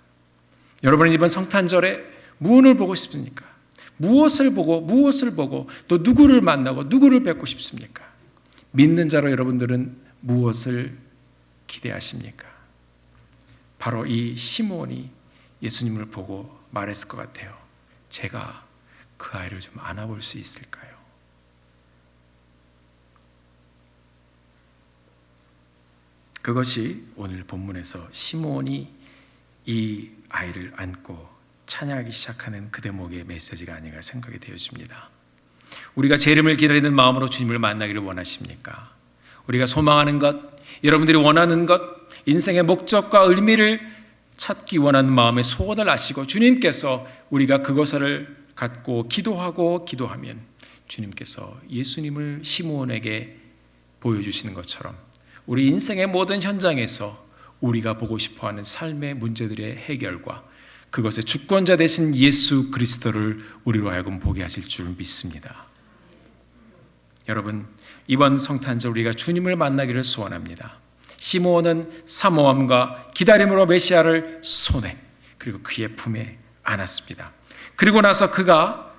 여러분은 이번 성탄절에 무엇을 보고 싶습니까? 무엇을 보고 또 누구를 만나고 누구를 뵙고 싶습니까? 믿는 자로 여러분들은 무엇을 기대하십니까? 바로 이 시몬이 예수님을 보고 말했을 것 같아요. 제가 그 아이를 좀 안아볼 수 있을까요? 그것이 오늘 본문에서 시몬이 이 아이를 안고 찬양하기 시작하는 그 대목의 메시지가 아닌가 생각이 되어집니다. 우리가 제 이름을 기다리는 마음으로 주님을 만나기를 원하십니까? 우리가 소망하는 것, 여러분들이 원하는 것, 인생의 목적과 의미를 찾기 원하는 마음의 소원을 아시고 주님께서 우리가 그것을 갖고 기도하면 주님께서 예수님을 시몬에게 보여주시는 것처럼 우리 인생의 모든 현장에서 우리가 보고 싶어하는 삶의 문제들의 해결과 그것의 주권자 되신 예수 그리스도를 우리로 하여금 보게 하실 줄 믿습니다. 여러분, 이번 성탄절 우리가 주님을 만나기를 소원합니다. 시므온은 사모함과 기다림으로 메시아를 손에 그리고 그의 품에 안았습니다. 그리고 나서 그가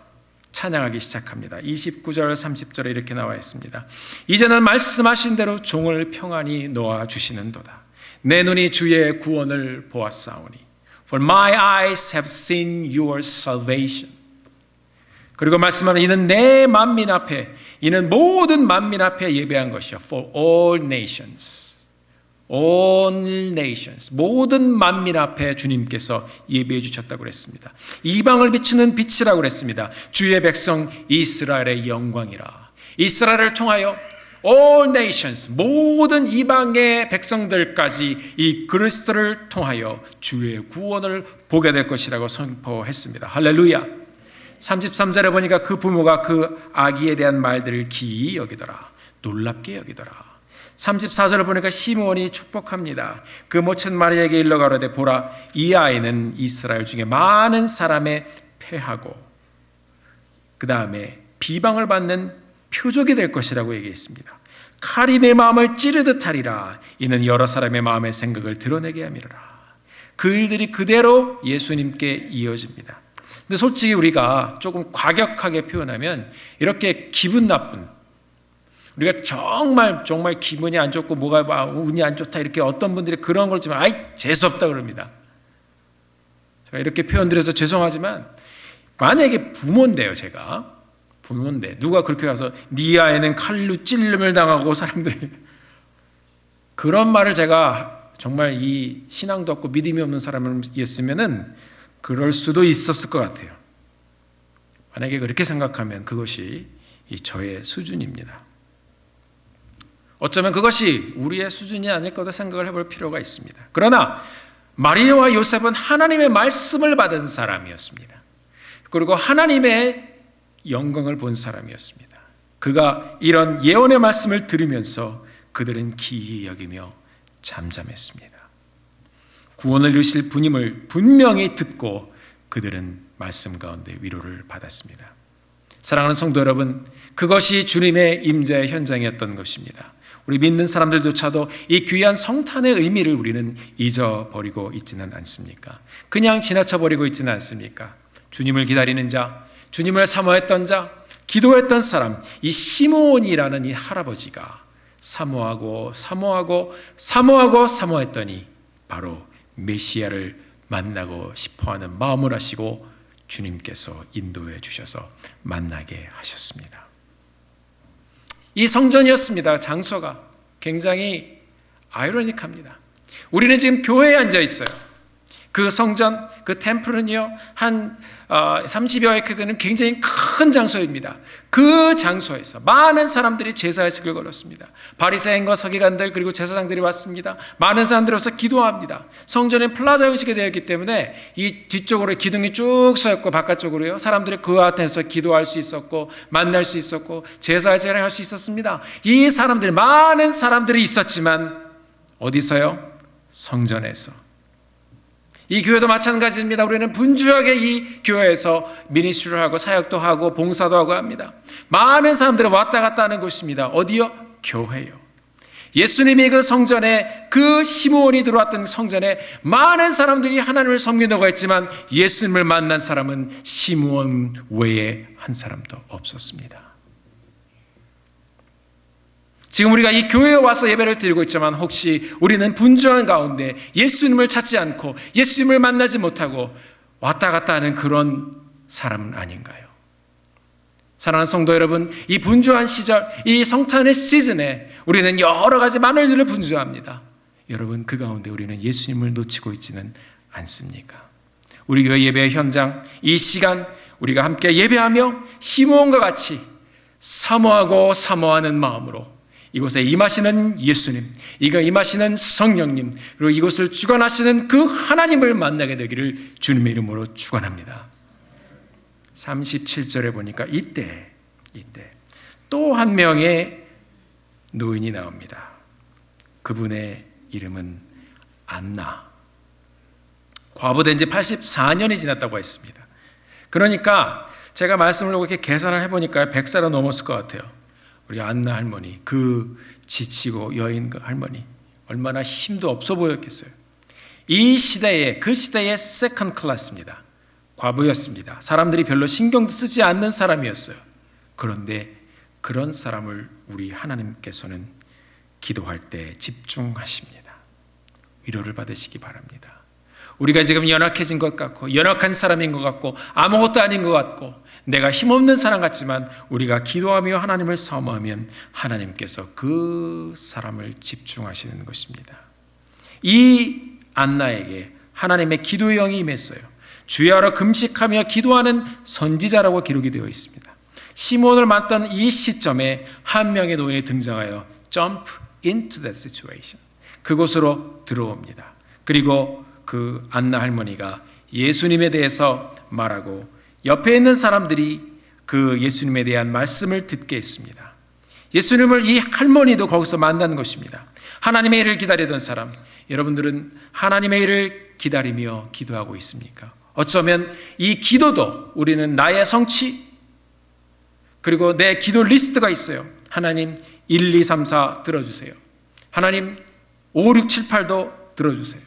찬양하기 시작합니다. 29절 30절에 이렇게 나와 있습니다. 이제는 말씀하신 대로 종을 평안히 놓아주시는도다. 내 눈이 주의 구원을 보았사오니 For my eyes have seen your salvation. 그리고 말씀하는 이는 내 만민 앞에, 이는 모든 만민 앞에 예배한 것이요. For all nations. All nations. 모든 만민 앞에 주님께서 예배해 주셨다고 그랬습니다. 이방을 비추는 빛이라고 그랬습니다. 주의 백성 이스라엘의 영광이라. 이스라엘을 통하여 all nations, 모든 이방의 백성들까지 이 그리스도를 통하여 주의 구원을 보게 될 것이라고 선포했습니다. 할렐루야. 33절에 보니까 그 부모가 그 아기에 대한 말들을 기이 여기더라. 놀랍게 여기더라. 34절을 보니까 시므온이 축복합니다. 그 모친 마리아에게 일러 가로되 보라, 이 아이는 이스라엘 중에 많은 사람의 패하고 그 다음에 비방을 받는 표적이 될 것이라고 얘기했습니다. 칼이 내 마음을 찌르듯 하리라. 이는 여러 사람의 마음의 생각을 드러내게 함이라. 그 일들이 그대로 예수님께 이어집니다. 근데 솔직히 우리가 조금 과격하게 표현하면 이렇게 기분 나쁜, 우리가 정말 기분이 안 좋고 뭐가 운이 안 좋다 이렇게 어떤 분들이 그런 걸 좀 아이 재수없다 그럽니다. 제가 이렇게 표현드려서 죄송하지만 만약에 부모인데요, 제가 부모인데 누가 그렇게 가서 네 아이는 칼로 찔림을 당하고 사람들이 그런 말을 제가 정말 이 신앙도 없고 믿음이 없는 사람이었으면은 그럴 수도 있었을 것 같아요. 만약에 그렇게 생각하면 그것이 저의 수준입니다. 어쩌면 그것이 우리의 수준이 아닐 거다 생각을 해볼 필요가 있습니다. 그러나 마리아와 요셉은 하나님의 말씀을 받은 사람이었습니다. 그리고 하나님의 영광을 본 사람이었습니다. 그가 이런 예언의 말씀을 들으면서 그들은 기이히 여기며 잠잠했습니다. 구원을 이루실 분임을 분명히 듣고 그들은 말씀 가운데 위로를 받았습니다. 사랑하는 성도 여러분, 그것이 주님의 임재의 현장이었던 것입니다. 우리 믿는 사람들조차도 이 귀한 성탄의 의미를 우리는 잊어버리고 있지는 않습니까? 그냥 지나쳐버리고 있지는 않습니까? 주님을 기다리는 자, 주님을 사모했던 자, 기도했던 사람, 이 시므온이라는 이 할아버지가 사모했더니 바로 메시아를 만나고 싶어하는 마음을 하시고 주님께서 인도해 주셔서 만나게 하셨습니다. 이 성전이었습니다. 장소가 굉장히 아이러니합니다. 우리는 지금 교회에 앉아 있어요. 그 성전, 그 템플은요 한 30여 에크 되는 굉장히 큰 장소입니다. 그 장소에서 많은 사람들이 제사의식을 걸었습니다. 바리새인과 서기관들 그리고 제사장들이 왔습니다. 많은 사람들이 와서 기도합니다. 성전에 플라자 형식이 되어 있기 때문에 이 뒤쪽으로 기둥이 쭉 서있고 바깥쪽으로요 사람들이 그 앞에서 기도할 수 있었고 만날 수 있었고 제사의식을 할 수 있었습니다. 이 사람들 많은 사람들이 있었지만 어디서요? 성전에서. 이 교회도 마찬가지입니다. 우리는 분주하게 이 교회에서 미니스트리를 하고 사역도 하고 봉사도 하고 합니다. 많은 사람들이 왔다 갔다 하는 곳입니다. 어디요? 교회요. 예수님이 그 성전에, 그 시므온이 들어왔던 성전에 많은 사람들이 하나님을 섬긴다고 했지만 예수님을 만난 사람은 시므온 외에 한 사람도 없었습니다. 지금 우리가 이 교회에 와서 예배를 드리고 있지만 혹시 우리는 분주한 가운데 예수님을 찾지 않고 예수님을 만나지 못하고 왔다 갔다 하는 그런 사람은 아닌가요? 사랑하는 성도 여러분, 이 분주한 시절, 이 성탄의 시즌에 우리는 여러 가지 많은 일을 분주합니다. 여러분, 그 가운데 우리는 예수님을 놓치고 있지는 않습니까? 우리 교회 예배의 현장, 이 시간 우리가 함께 예배하며 시므온과 같이 사모하는 마음으로 이곳에 임하시는 예수님, 이거 임하시는 성령님, 그리고 이곳을 주관하시는 그 하나님을 만나게 되기를 주님의 이름으로 축원합니다. 37절에 보니까 이때 또 한 명의 노인이 나옵니다. 그분의 이름은 안나. 과부된 지 84년이 지났다고 했습니다. 그러니까 제가 말씀을 이렇게 계산을 해보니까 100살은 넘었을 것 같아요. 우리 안나 할머니, 그 지치고 여인 그 할머니 얼마나 힘도 없어 보였겠어요. 이 시대에, 그 시대의 세컨드 클래스입니다. 과부였습니다. 사람들이 별로 신경도 쓰지 않는 사람이었어요. 그런데 그런 사람을 우리 하나님께서는 기도할 때 집중하십니다. 위로를 받으시기 바랍니다. 우리가 지금 연약해진 것 같고 연약한 사람인 것 같고 아무것도 아닌 것 같고 내가 힘없는 사람 같지만 우리가 기도하며 하나님을 사모하면 하나님께서 그 사람을 집중하시는 것입니다. 이 안나에게 하나님의 기도의 영이 임했어요. 주야로 금식하며 기도하는 선지자라고 기록이 되어 있습니다. 시므온을 만났던 이 시점에 한 명의 노인이 등장하여 jump into that situation, 그곳으로 들어옵니다. 그리고 그 안나 할머니가 예수님에 대해서 말하고 옆에 있는 사람들이 그 예수님에 대한 말씀을 듣게 했습니다. 예수님을 이 할머니도 거기서 만난 것입니다. 하나님의 일을 기다리던 사람, 여러분들은 하나님의 일을 기다리며 기도하고 있습니까? 어쩌면 이 기도도 우리는 나의 성취, 그리고 내 기도 리스트가 있어요. 하나님 1, 2, 3, 4 들어주세요. 하나님 5, 6, 7, 8도 들어주세요.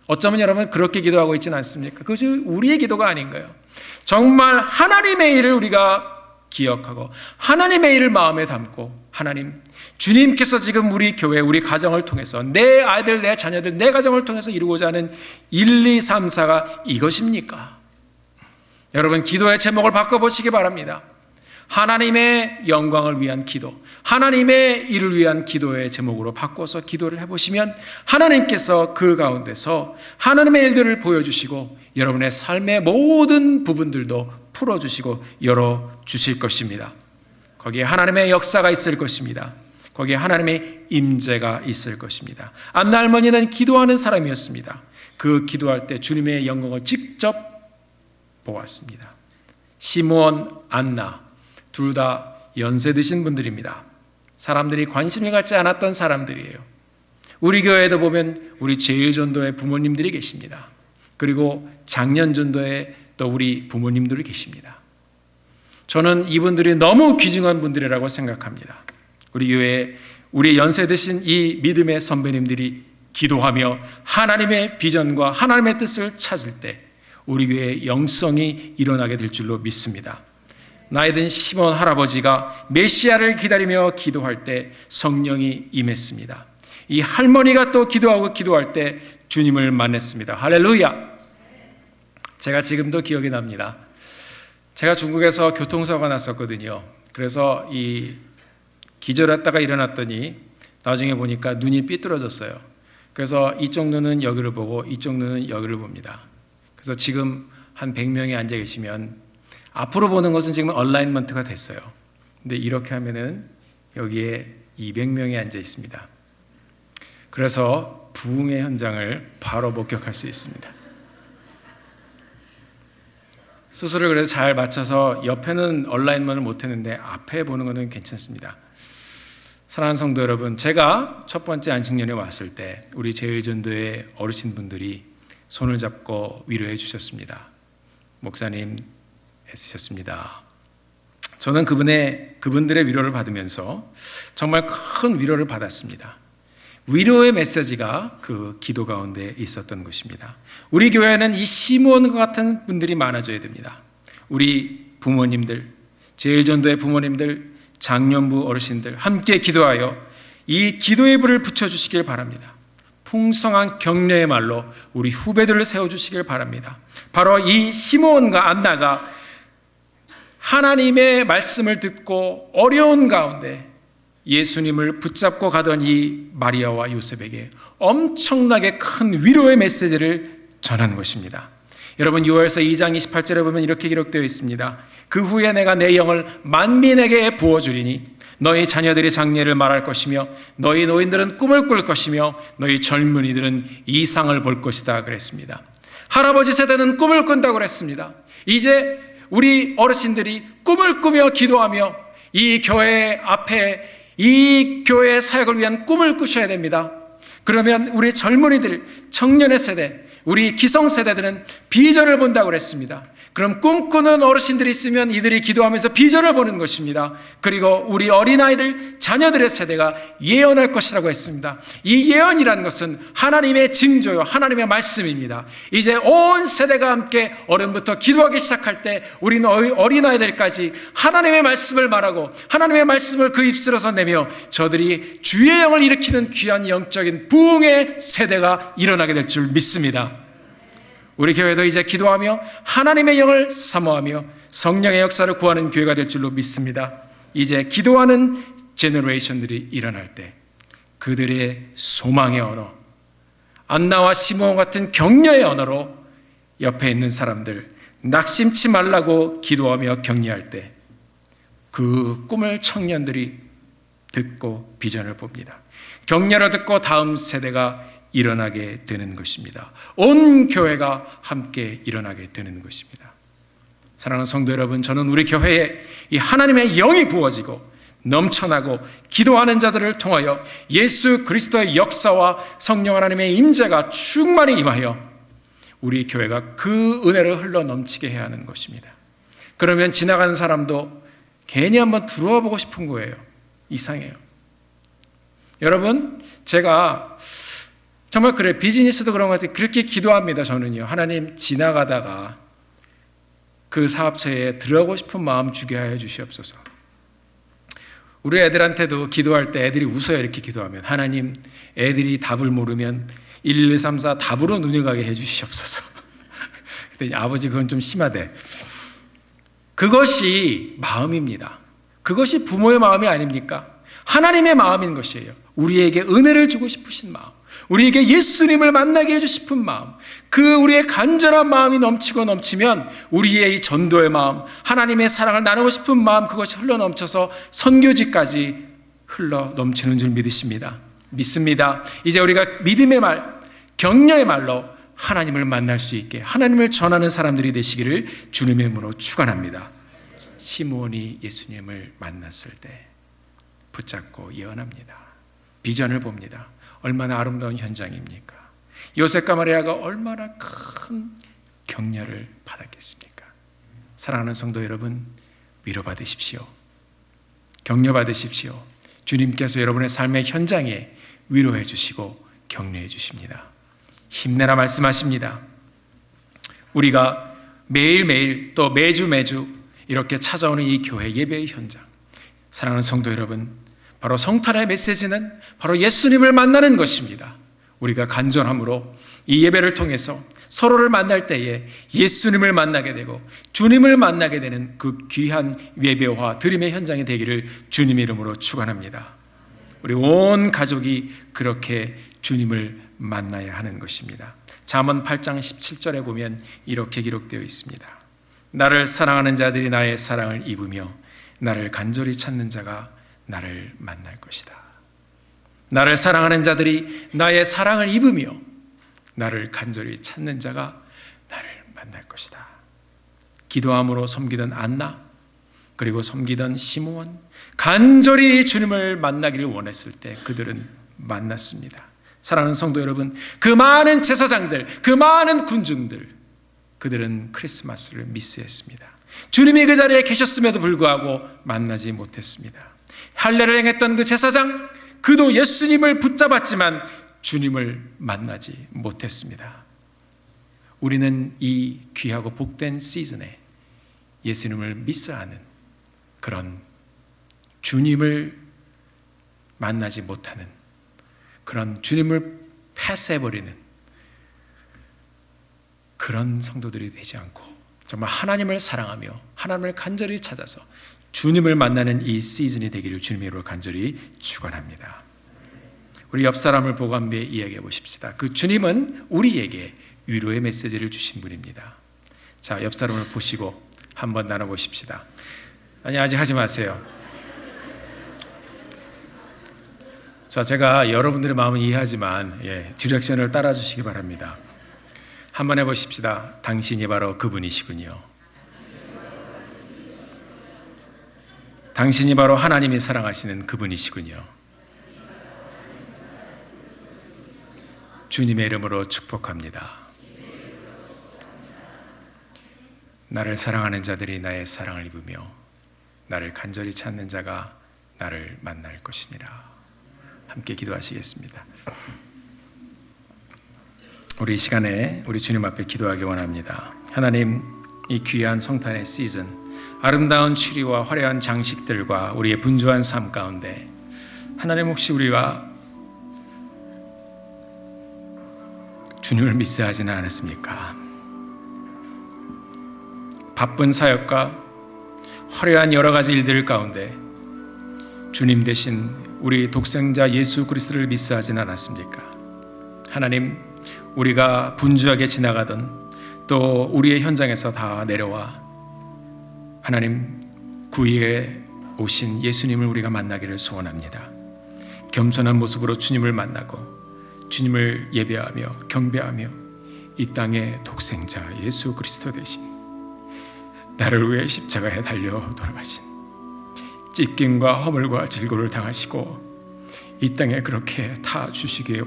어쩌면 여러분 그렇게 기도하고 있지는 않습니까? 그것이 우리의 기도가 아닌가요? 정말 하나님의 일을 우리가 기억하고 하나님의 일을 마음에 담고, 하나님, 주님께서 지금 우리 교회, 우리 가정을 통해서, 내 아이들, 내 자녀들, 내 가정을 통해서 이루고자 하는 1, 2, 3, 4가 이것입니까? 여러분, 기도의 제목을 바꿔보시기 바랍니다. 하나님의 영광을 위한 기도, 하나님의 일을 위한 기도의 제목으로 바꿔서 기도를 해보시면 하나님께서 그 가운데서 하나님의 일들을 보여주시고 여러분의 삶의 모든 부분들도 풀어주시고 열어주실 것입니다. 거기에 하나님의 역사가 있을 것입니다. 거기에 하나님의 임재가 있을 것입니다. 안나 할머니는 기도하는 사람이었습니다. 그 기도할 때 주님의 영광을 직접 보았습니다. 시므온, 안나 둘 다 연세 드신 분들입니다. 사람들이 관심을 갖지 않았던 사람들이에요. 우리 교회에도 보면 우리 제일전도의 부모님들이 계십니다. 그리고 작년전도에 또 우리 부모님들이 계십니다. 저는 이분들이 너무 귀중한 분들이라고 생각합니다. 우리 교회에 우리 연세 드신 이 믿음의 선배님들이 기도하며 하나님의 비전과 하나님의 뜻을 찾을 때 우리 교회의 영성이 일어나게 될 줄로 믿습니다. 나이 든 시몬 할아버지가 메시아를 기다리며 기도할 때 성령이 임했습니다. 이 할머니가 또 기도할 때 주님을 만났습니다. 할렐루야. 제가 지금도 기억이 납니다. 제가 중국에서 교통사고가 났었거든요. 그래서 기절했다가 일어났더니 나중에 보니까 눈이 삐뚤어졌어요. 그래서 이쪽 눈은 여기를 보고 이쪽 눈은 여기를 봅니다. 그래서 지금 한 100명이 앉아 계시면 앞으로 보는 것은 지금 얼라인먼트가 됐어요. 근데 이렇게 하면은 여기에 200명이 앉아 있습니다. 그래서 부흥의 현장을 바로 목격할 수 있습니다. 수술을 그래서 잘 맞춰서 옆에는 얼라인먼을 못했는데 앞에 보는 것은 괜찮습니다. 사랑하는 성도 여러분, 제가 첫 번째 안식년에 왔을 때 우리 제일전도의 어르신분들이 손을 잡고 위로해 주셨습니다. 목사님 애쓰셨습니다. 저는 그분들의 위로를 받으면서 정말 큰 위로를 받았습니다. 위로의 메시지가 그 기도 가운데 있었던 것입니다. 우리 교회는 이 시므온과 같은 분들이 많아져야 됩니다. 우리 부모님들, 제일전도의 부모님들, 장년부 어르신들 함께 기도하여 이 기도의 불을 붙여주시길 바랍니다. 풍성한 격려의 말로 우리 후배들을 세워주시길 바랍니다. 바로 이 시므온과 안나가 하나님의 말씀을 듣고 어려운 가운데 예수님을 붙잡고 가던 이 마리아와 요셉에게 엄청나게 큰 위로의 메시지를 전한 것입니다. 여러분, 요엘서 2장 28절에 보면 이렇게 기록되어 있습니다. 그 후에 내가 내 영을 만민에게 부어주리니 너희 자녀들이 장래를 말할 것이며 너희 노인들은 꿈을 꿀 것이며 너희 젊은이들은 이상을 볼 것이다 그랬습니다. 할아버지 세대는 꿈을 꾼다고 그랬습니다. 이제 우리 어르신들이 꿈을 꾸며 기도하며 이 교회 앞에 이 교회의 사역을 위한 꿈을 꾸셔야 됩니다. 그러면 우리 젊은이들, 청년의 세대, 우리 기성세대들은 비전을 본다고 그랬습니다. 그럼 꿈꾸는 어르신들이 있으면 이들이 기도하면서 비전을 보는 것입니다. 그리고 우리 어린아이들, 자녀들의 세대가 예언할 것이라고 했습니다. 이 예언이라는 것은 하나님의 징조요, 하나님의 말씀입니다. 이제 온 세대가 함께 어른부터 기도하기 시작할 때 우리는 어린아이들까지 하나님의 말씀을 말하고 하나님의 말씀을 그 입술에서 내며 저들이 주의 영을 일으키는 귀한 영적인 부흥의 세대가 일어나게 될 줄 믿습니다. 우리 교회도 이제 기도하며 하나님의 영을 사모하며 성령의 역사를 구하는 교회가 될 줄로 믿습니다. 이제 기도하는 제너레이션들이 일어날 때 그들의 소망의 언어, 안나와 시므온 같은 격려의 언어로 옆에 있는 사람들 낙심치 말라고 기도하며 격려할 때 그 꿈을 청년들이 듣고 비전을 봅니다. 격려를 듣고 다음 세대가 일어나게 되는 것입니다. 온 교회가 함께 일어나게 되는 것입니다. 사랑하는 성도 여러분, 저는 우리 교회에 이 하나님의 영이 부어지고 넘쳐나고 기도하는 자들을 통하여 예수 그리스도의 역사와 성령 하나님의 임재가 충만히 임하여 우리 교회가 그 은혜를 흘러 넘치게 해야 하는 것입니다. 그러면 지나가는 사람도 괜히 한번 들어와 보고 싶은 거예요. 이상해요. 여러분, 제가 정말 그래, 비즈니스도 그런 것 같아요. 그렇게 기도합니다. 저는요, 하나님, 지나가다가 그 사업처에 들어가고 싶은 마음 주게 하여 주시옵소서. 우리 애들한테도 기도할 때 애들이 웃어요. 이렇게 기도하면 하나님, 애들이 답을 모르면 1, 2, 3, 4 답으로 눈이 가게 해주시옵소서. 그랬더니 아버지 그건 좀 심하대. 그것이 마음입니다. 그것이 부모의 마음이 아닙니까? 하나님의 마음인 것이에요. 우리에게 은혜를 주고 싶으신 마음, 우리에게 예수님을 만나게 해주고 싶은 마음, 그 우리의 간절한 마음이 넘치고 넘치면 우리의 이 전도의 마음, 하나님의 사랑을 나누고 싶은 마음, 그것이 흘러넘쳐서 선교지까지 흘러 넘치는 줄 믿습니다. 이제 우리가 믿음의 말, 격려의 말로 하나님을 만날 수 있게 하나님을 전하는 사람들이 되시기를 주님의 이름으로 축원합니다. 시므온이 예수님을 만났을 때 붙잡고 예언합니다. 비전을 봅니다. 얼마나 아름다운 현장입니까? 요셉과 마리아가 얼마나 큰 격려를 받았겠습니까? 사랑하는 성도 여러분, 위로받으십시오. 격려받으십시오. 주님께서 여러분의 삶의 현장에 위로해 주시고 격려해 주십니다. 힘내라 말씀하십니다. 우리가 매일매일 또 매주 이렇게 찾아오는 이 교회 예배의 현장, 사랑하는 성도 여러분, 바로 성탄의 메시지는 바로 예수님을 만나는 것입니다. 우리가 간절함으로 이 예배를 통해서 서로를 만날 때에 예수님을 만나게 되고 주님을 만나게 되는 그 귀한 예배와 드림의 현장이 되기를 주님의 이름으로 축원합니다. 우리 온 가족이 그렇게 주님을 만나야 하는 것입니다. 잠언 8장 17절에 보면 이렇게 기록되어 있습니다. 나를 사랑하는 자들이 나의 사랑을 입으며 나를 간절히 찾는 자가 나를 만날 것이다. 나를 사랑하는 자들이 나의 사랑을 입으며 나를 간절히 찾는 자가 나를 만날 것이다. 기도함으로 섬기던 안나, 그리고 섬기던 시므온, 간절히 주님을 만나기를 원했을 때 그들은 만났습니다. 사랑하는 성도 여러분, 그 많은 제사장들, 그 많은 군중들, 그들은 크리스마스를 미스했습니다. 주님이 그 자리에 계셨음에도 불구하고 만나지 못했습니다. 할례를 행했던 그 제사장, 그도 예수님을 붙잡았지만 주님을 만나지 못했습니다. 우리는 이 귀하고 복된 시즌에 예수님을 미스하는 그런 주님을 만나지 못하는 그런 주님을 패스해버리는 그런 성도들이 되지 않고 정말 하나님을 사랑하며 하나님을 간절히 찾아서 주님을 만나는 이 시즌이 되기를 주님의 이름으로 간절히 축원합니다. 우리 옆 사람을 보고 한번 이야기해 보십시다. 그 주님은 우리에게 위로의 메시지를 주신 분입니다. 자, 옆 사람을 보시고 한번 나눠보십시다. 아니, 아직 하지 마세요. 자, 제가 여러분들의 마음을 이해하지만 디렉션을 따라주시기 바랍니다. 한번 해보십시다. 당신이 바로 그분이시군요. 당신이 바로 하나님이 사랑하시는 그분이시군요. 주님의 이름으로 축복합니다. 나를 사랑하는 자들이 나의 사랑을 입으며 나를 간절히 찾는 자가 나를 만날 것이니라. 함께 기도하시겠습니다. 우리 이 시간에 우리 주님 앞에 기도하기 원합니다. 하나님, 이 귀한 성탄의 시즌, 아름다운 추리와 화려한 장식들과 우리의 분주한 삶 가운데 하나님, 혹시 우리가 주님을 미스하지는 않았습니까? 바쁜 사역과 화려한 여러 가지 일들 가운데 주님 대신 우리 독생자 예수 그리스도를 미스하지는 않았습니까? 하나님, 우리가 분주하게 지나가던 또 우리의 현장에서 다 내려와 하나님 구위에 오신 예수님을 우리가 만나기를 소원합니다. 겸손한 모습으로 주님을 만나고 주님을 예배하며 경배하며 이 땅의 독생자 예수 그리스도 대신 나를 위해 십자가에 달려 돌아가신, 찢김과 허물과 질고를 당하시고 이 땅에 그렇게 타 주시기에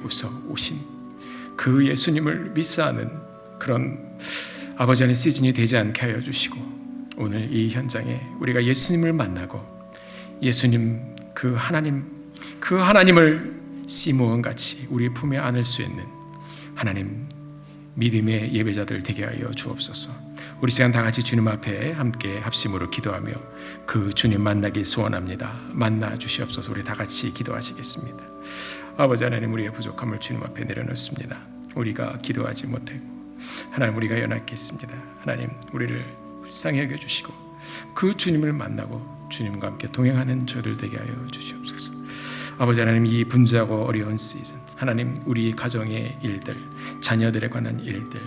오신 그 예수님을 미스하는 그런 아버지 안의 시즌이 되지 않게 하여 주시고, 오늘 이 현장에 우리가 예수님을 만나고 예수님 그 하나님을 시므온같이 우리 품에 안을 수 있는 하나님 믿음의 예배자들 되게 하여 주옵소서. 우리 시간 다 같이 주님 앞에 함께 합심으로 기도하며 그 주님 만나길 소원합니다. 만나 주시옵소서. 우리 다 같이 기도하시겠습니다. 아버지 하나님, 우리의 부족함을 주님 앞에 내려놓습니다. 우리가 기도하지 못하고 하나님, 우리가 연약했습니다. 하나님, 우리를 불쌍히 여겨주시고 그 주님을 만나고 주님과 함께 동행하는 저희들 되게 하여 주시옵소서. 아버지 하나님, 이 분주하고 어려운 시즌 하나님, 우리 가정의 일들, 자녀들에 관한 일들,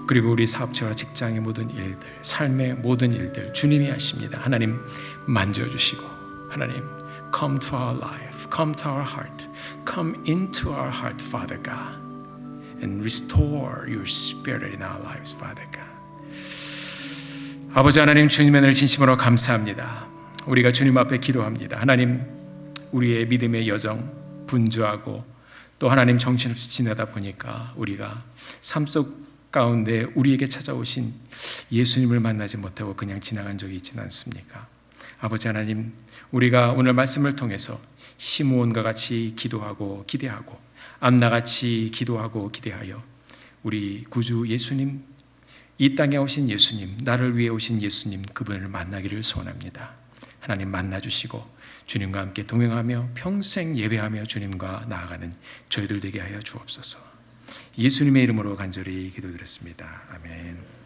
그리고 우리 사업체와 직장의 모든 일들, 삶의 모든 일들 주님이 아십니다. 하나님, 만져주시고 하나님, come to our life, come to our heart, come into our heart, Father God, and restore your spirit in our lives, Father God. 아버지 하나님, 주님의 늘 진심으로 감사합니다. 우리가 주님 앞에 기도합니다. 하나님, 우리의 믿음의 여정 분주하고 또 하나님 정신없이 지내다 보니까 우리가 삶 속 가운데 우리에게 찾아오신 예수님을 만나지 못하고 그냥 지나간 적이 있지는 않습니까? 아버지 하나님, 우리가 오늘 말씀을 통해서 시므온과 같이 기도하고 기대하고 안나같이 기도하고 기대하여 우리 구주 예수님, 이 땅에 오신 예수님, 나를 위해 오신 예수님, 그분을 만나기를 소원합니다. 하나님, 만나주시고 주님과 함께 동행하며 평생 예배하며 주님과 나아가는 저희들 되게 하여 주옵소서. 예수님의 이름으로 간절히 기도드렸습니다. 아멘.